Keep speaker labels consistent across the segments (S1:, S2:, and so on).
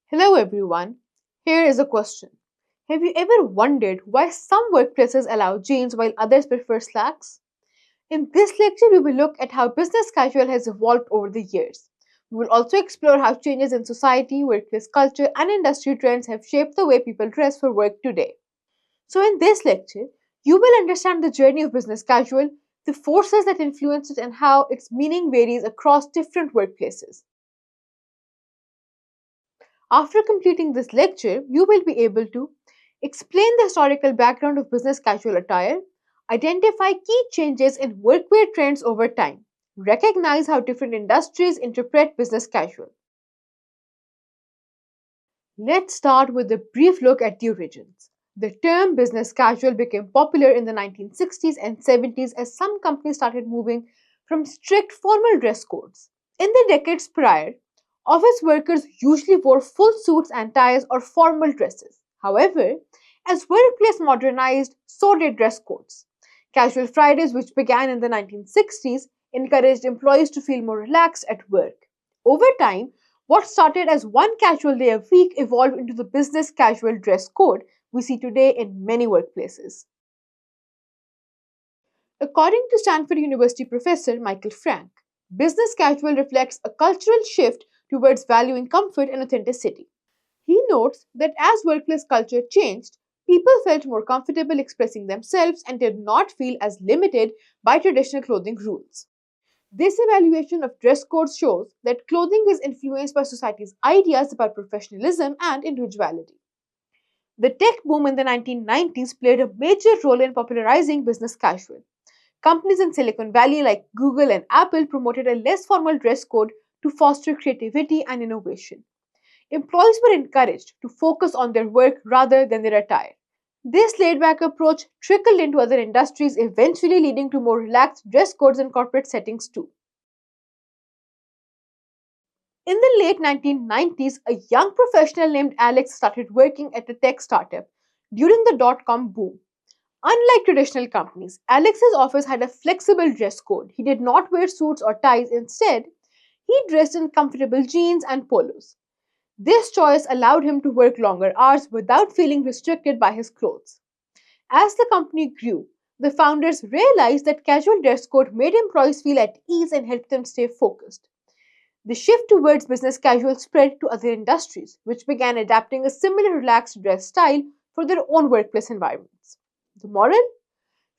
S1: Hello everyone. Here is a question. Have you ever wondered why some workplaces allow jeans while others prefer slacks? In this lecture, we will look at how business casual has evolved over the years. We will also explore how changes in society, workplace culture, and industry trends have shaped the way people dress for work today. So, in this lecture, you will understand the journey of business casual, the forces that influence it, and how its meaning varies across different workplaces. After completing this lecture, you will be able to explain the historical background of business casual attire, identify key changes in workwear trends over time, recognize how different industries interpret business casual. Let's start with a brief look at the origins. The term business casual became popular in the 1960s and 70s as some companies started moving from strict formal dress codes. In the decades prior, office workers usually wore full suits and ties or formal dresses. However, as workplace modernized, so did dress codes. Casual Fridays, which began in the 1960s, encouraged employees to feel more relaxed at work. Over time, what started as one casual day a week evolved into the business casual dress code we see today in many workplaces. According to Stanford University professor Michael Frank, business casual reflects a cultural shift towards valuing comfort and authenticity. He notes that as workplace culture changed, people felt more comfortable expressing themselves and did not feel as limited by traditional clothing rules. This evaluation of dress codes shows that clothing is influenced by society's ideas about professionalism and individuality. The tech boom in the 1990s played a major role in popularizing business casual. Companies in Silicon Valley like Google and Apple promoted a less formal dress code to foster creativity and innovation. Employees were encouraged to focus on their work rather than their attire. This laid back approach trickled into other industries, eventually leading to more relaxed dress codes in corporate settings too. In the late 1990s, a young professional named Alex started working at a tech startup during the dot-com boom. Unlike traditional companies, Alex's office had a flexible dress code. He did not wear suits or ties. Instead, he dressed in comfortable jeans and polos. This choice allowed him to work longer hours without feeling restricted by his clothes. As the company grew, the founders realized that casual dress code made employees feel at ease and helped them stay focused. The shift towards business casual spread to other industries, which began adapting a similar relaxed dress style for their own workplace environments. The moral?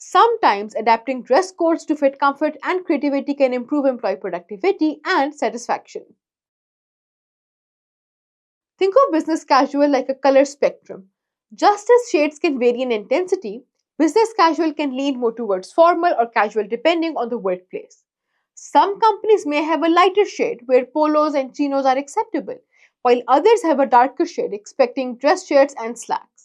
S1: Sometimes adapting dress codes to fit comfort and creativity can improve employee productivity and satisfaction. Think of business casual like a color spectrum. Just as shades can vary in intensity, business casual can lean more towards formal or casual depending on the workplace. Some companies may have a lighter shade where polos and chinos are acceptable, while others have a darker shade expecting dress shirts and slacks.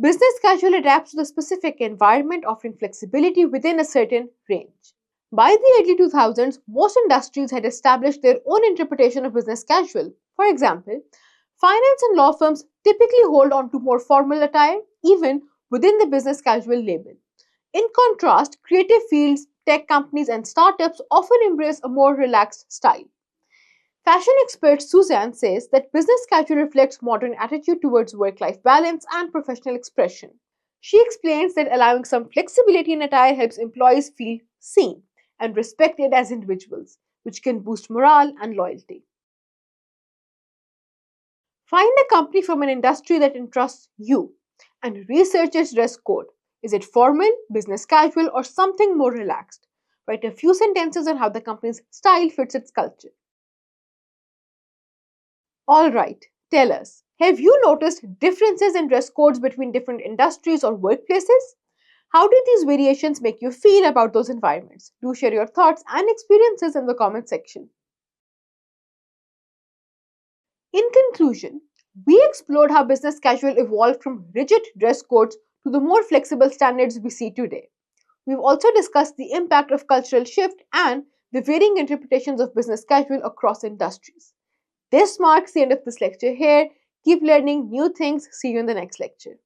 S1: Business casual adapts to the specific environment, offering flexibility within a certain range. By the early 2000s, most industries had established their own interpretation of business casual. For example, finance and law firms typically hold on to more formal attire, even within the business casual label. In contrast, creative fields, tech companies, and startups often embrace a more relaxed style. Fashion expert Suzanne says that business casual reflects modern attitude towards work-life balance and professional expression. She explains that allowing some flexibility in attire helps employees feel seen and respected as individuals, which can boost morale and loyalty. Find a company from an industry that entrusts you and research its dress code. Is it formal, business casual, or something more relaxed? Write a few sentences on how the company's style fits its culture. Alright, tell us, have you noticed differences in dress codes between different industries or workplaces? How did these variations make you feel about those environments? Do share your thoughts and experiences in the comment section. In conclusion, we explored how business casual evolved from rigid dress codes to the more flexible standards we see today. We've also discussed the impact of cultural shift and the varying interpretations of business casual across industries. This marks the end of this lecture here. Keep learning new things. See you in the next lecture.